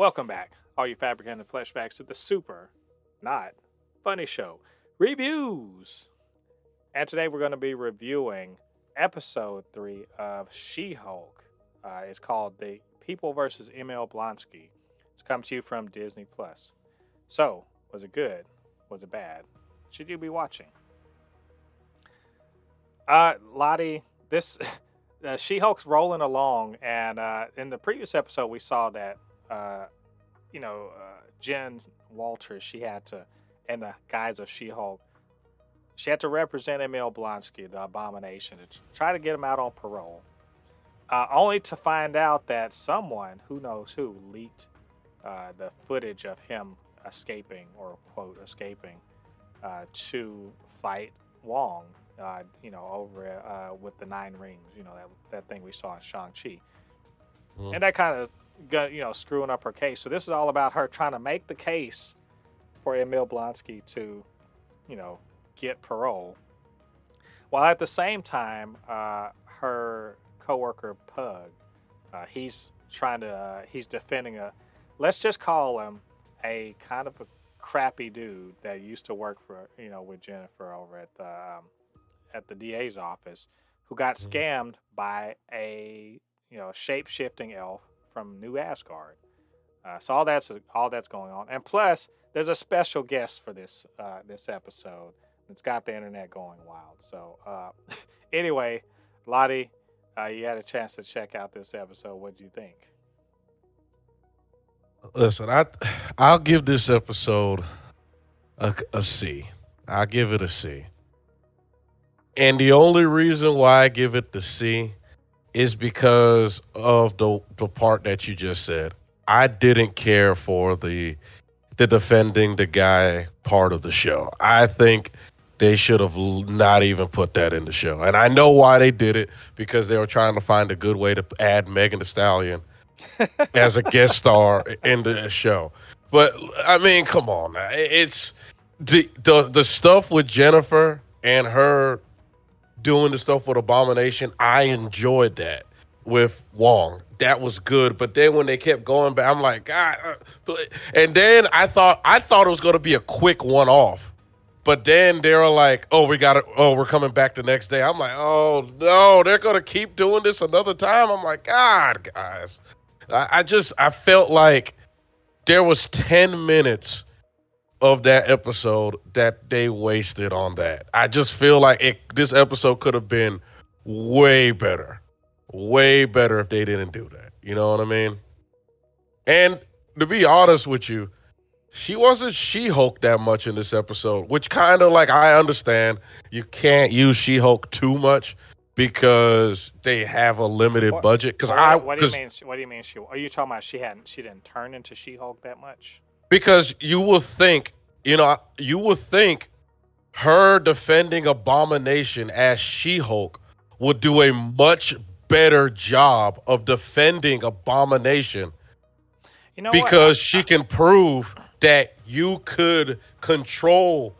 Welcome back, all you Fabricans and Fleshbags, to the super, not funny show reviews. And today we're going to be reviewing episode 3 of She-Hulk. It's called The People vs. Emil Blonsky. It's come to you from Disney Plus. So, was it good? Was it bad? Should you be watching? Ladi, this She-Hulk's rolling along, and in the previous episode we saw that Jen Walters, she had to, in the guise of She-Hulk, she had to represent Emil Blonsky, the Abomination, to try to get him out on parole. Only to find out that someone, who knows who, leaked the footage of him escaping, or quote, escaping, to fight Wong, over with the 9 rings, that thing we saw in Shang-Chi. Mm. And that kind of got, screwing up her case. So this is all about her trying to make the case for Emil Blonsky to, get parole. While at the same time, her coworker Pug, he's defending let's just call him a kind of a crappy dude that used to work for, with Jennifer over at the DA's office, who got scammed by a, shape-shifting elf from New Asgard. So all that's going on, and plus there's a special guest for this episode. It's got the internet going wild. So anyway, Ladi, you had a chance to check out this episode. What do you think? Listen, I'll give this episode a C. I'll give it a C. And the only reason why I give it the C is because of the part that you just said. I didn't care for the defending the guy part of the show. I think they should have not even put that in the show. And I know why they did it, because they were trying to find a good way to add Megan Thee Stallion as a guest star in the show. But I mean, come on now. It's the stuff with Jennifer and her doing the stuff with Abomination. I enjoyed that with Wong. That was good. But then when they kept going back, I'm like, God. And then I thought it was going to be a quick one-off. But then they were like, we're coming back the next day. I'm like, oh no, they're going to keep doing this another time. I'm like, God, guys. I felt like there was 10 minutes of that episode that they wasted on that. I just feel like this episode could have been way better if they didn't do that. You know what I mean? And to be honest with you, she wasn't She-Hulk that much in this episode, which kind of, like, I understand you can't use She-Hulk too much because they have a limited budget. What do you mean? What do you mean? Are you talking about she didn't turn into She-Hulk that much? Because you would think her defending Abomination as She-Hulk would do a much better job of defending Abomination, because she can prove that you could control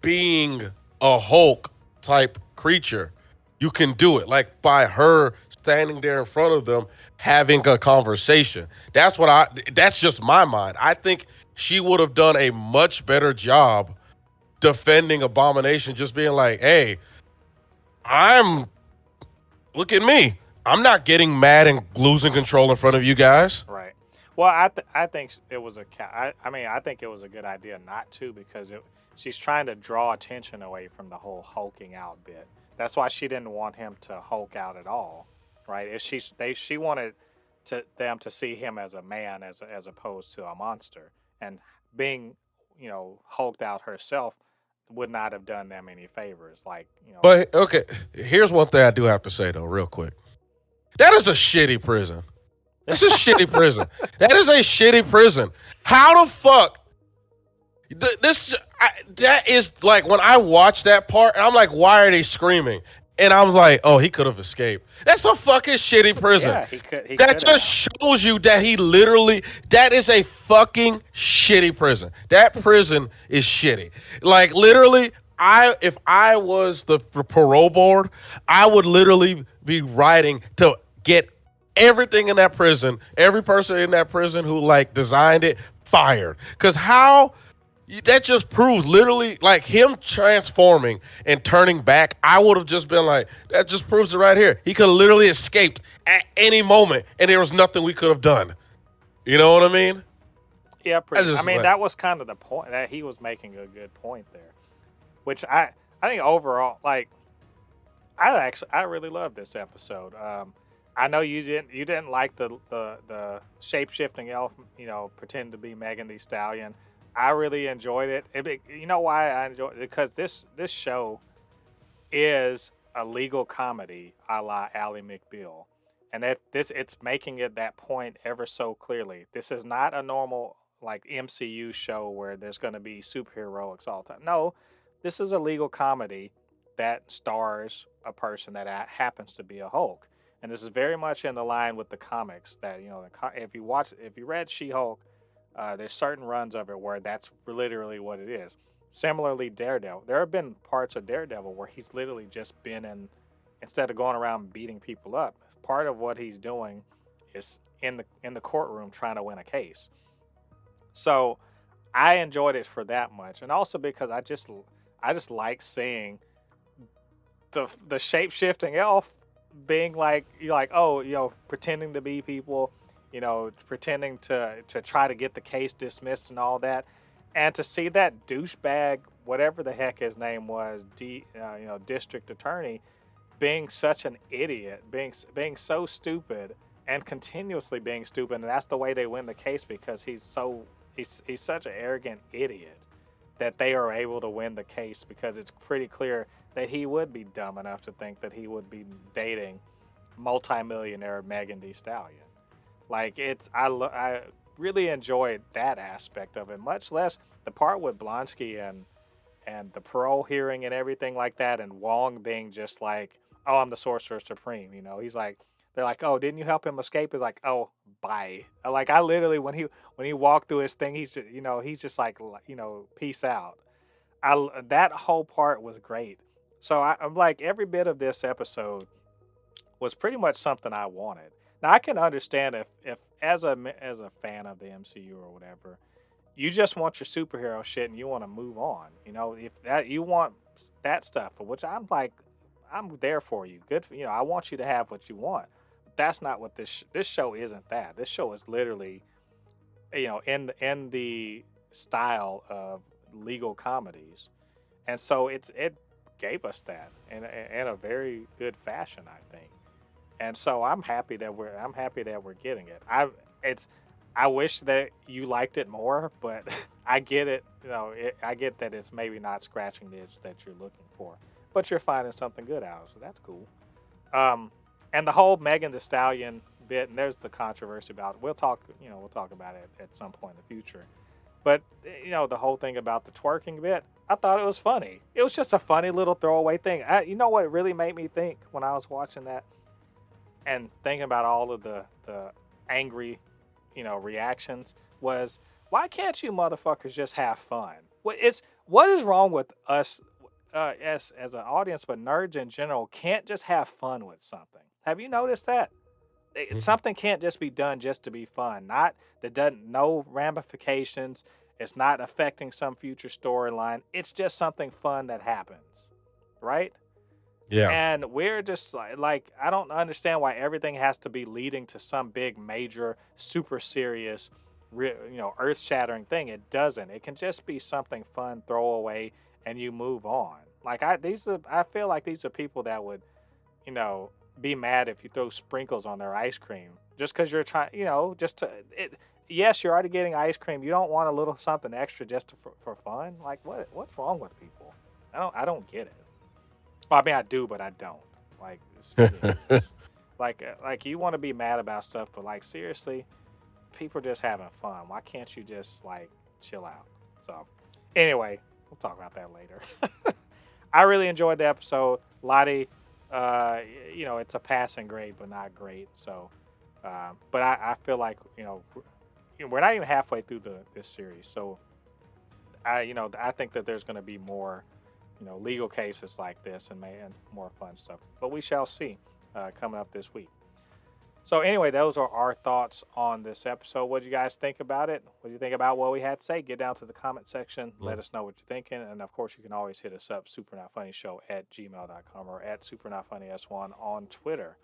being a Hulk type creature. You can do it, like by her standing there in front of them having a conversation. That's just my mind. I think she would have done a much better job defending Abomination, just being like, hey, look at me. I'm not getting mad and losing control in front of you guys. Right. Well, I think it was I think it was a good idea not to, because she's trying to draw attention away from the whole hulking out bit. That's why she didn't want him to hulk out at all, right? If she wanted them to see him as a man as opposed to a monster, and being hulked out herself would not have done them any favors. But okay, here's one thing I do have to say though, real quick. That is a shitty prison. This is a shitty prison. That is a shitty prison. How the fuck? That is like, when I watched that part, and I'm like, why are they screaming? And I was like, oh, he could have escaped. That's a fucking shitty prison. Yeah, he could. That just shows you that that is a fucking shitty prison. That prison is shitty. Like, literally, if I was the parole board, I would literally be writing to get everything in that prison, every person in that prison who like designed it, fired. Because how that just proves literally like him transforming and turning back. I would have just been like, that just proves it right here. He could have literally escaped at any moment, and there was nothing we could have done. You know what I mean? Yeah, I pretty. I just mean, like, that was kind of the point that he was making a good point there, which I think overall, like, I really love this episode. I know you didn't like the shape shifting elf, pretend to be Megan Thee Stallion. I really enjoyed it. You know why I enjoyed it? Because this show is a legal comedy a la Ally McBeal. And it's making it that point ever so clearly. This is not a normal like MCU show where there's going to be superheroics all the time. No, this is a legal comedy that stars a person that happens to be a Hulk. And this is very much in the line with the comics that, if you read She-Hulk, there's certain runs of it where that's literally what it is. Similarly, Daredevil. There have been parts of Daredevil where he's literally just been instead of going around beating people up, part of what he's doing is in the courtroom trying to win a case. So I enjoyed it for that much, and also because I just like seeing the shape shifting elf being like pretending to be people, pretending to try to get the case dismissed and all that. And to see that douchebag, whatever the heck his name was, district attorney, being such an idiot, being so stupid, and continuously being stupid, and that's the way they win the case because he's such an arrogant idiot that they are able to win the case because it's pretty clear that he would be dumb enough to think that he would be dating multimillionaire Megan Thee Stallion. Like I really enjoyed that aspect of it, much less the part with Blonsky and the parole hearing and everything like that, and Wong being just like, "Oh, I'm the Sorcerer Supreme," He's like, they're like, "Oh, didn't you help him escape?" He's like, "Oh, bye." Like I literally when he walked through his thing, he's just like, "Peace out." That whole part was great. So I'm like, every bit of this episode was pretty much something I wanted. Now I can understand if as a fan of the MCU or whatever, you just want your superhero shit and you want to move on. If that you want that stuff, for which I'm like, I'm there for you. Good, I want you to have what you want. But that's not what this show isn't. That this show is literally, in the style of legal comedies, and so it gave us that in a very good fashion, I think. And so I'm happy that we're getting it. I wish that you liked it more, but I get it. I get that it's maybe not scratching the itch that you're looking for, but you're finding something good out of it, so that's cool. And the whole Megan Thee Stallion bit, and there's the controversy about it. We'll talk about it at some point in the future. But the whole thing about the twerking bit, I thought it was funny. It was just a funny little throwaway thing. You know what really made me think when I was watching that and thinking about all of the angry, reactions was, why can't you motherfuckers just have fun? What is wrong with us as an audience, but nerds in general can't just have fun with something? Have you noticed that? Something can't just be done just to be fun. Not that doesn't no ramifications. It's not affecting some future storyline. It's just something fun that happens, right? yeah. And we're just like I don't understand why everything has to be leading to some big, major, super serious, earth-shattering thing. It doesn't. It can just be something fun, throwaway, and you move on. Like I feel like these are people that would, be mad if you throw sprinkles on their ice cream just because you're trying, just to. Yes, you're already getting ice cream. You don't want a little something extra just for fun. Like what's wrong with people? I don't get it. Well, I mean, I do, but I don't. Like, it's ridiculous. like you want to be mad about stuff, but like seriously, people are just having fun. Why can't you just like chill out? So, anyway, we'll talk about that later. I really enjoyed the episode. Ladi, it's a passing grade, but not great. So, but I feel like we're not even halfway through this series, so I think that there's going to be more. Legal cases like this and more fun stuff. But we shall see coming up this week. So anyway, those are our thoughts on this episode. What do you guys think about it? What do you think about what we had to say? Get down to the comment section. Let us know what you're thinking. And of course, you can always hit us up, supernotfunnyshow@gmail.com or at supernotfunnys1 on Twitter.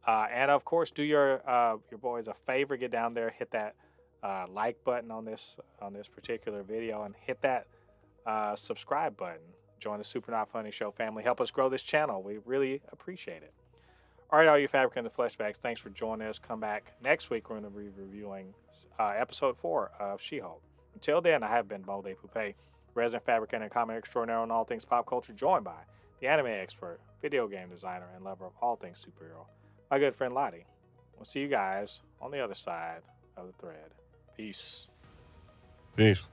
And of course, do your boys a favor. Get down there, hit that like button on this particular video, and hit that subscribe button. Join the Super Not Funny Show family. Help us grow this channel. We really appreciate it. All right, all you Fabricans and Fleshbags, thanks for joining us. Come back next week. We're going to be reviewing episode 4 of She-Hulk. Until then, I have been Bo de Poupée, resident fabricant and comic extraordinaire on all things pop culture, joined by the anime expert, video game designer, and lover of all things superhero, my good friend Ladi. We'll see you guys on the other side of the thread. Peace. Peace.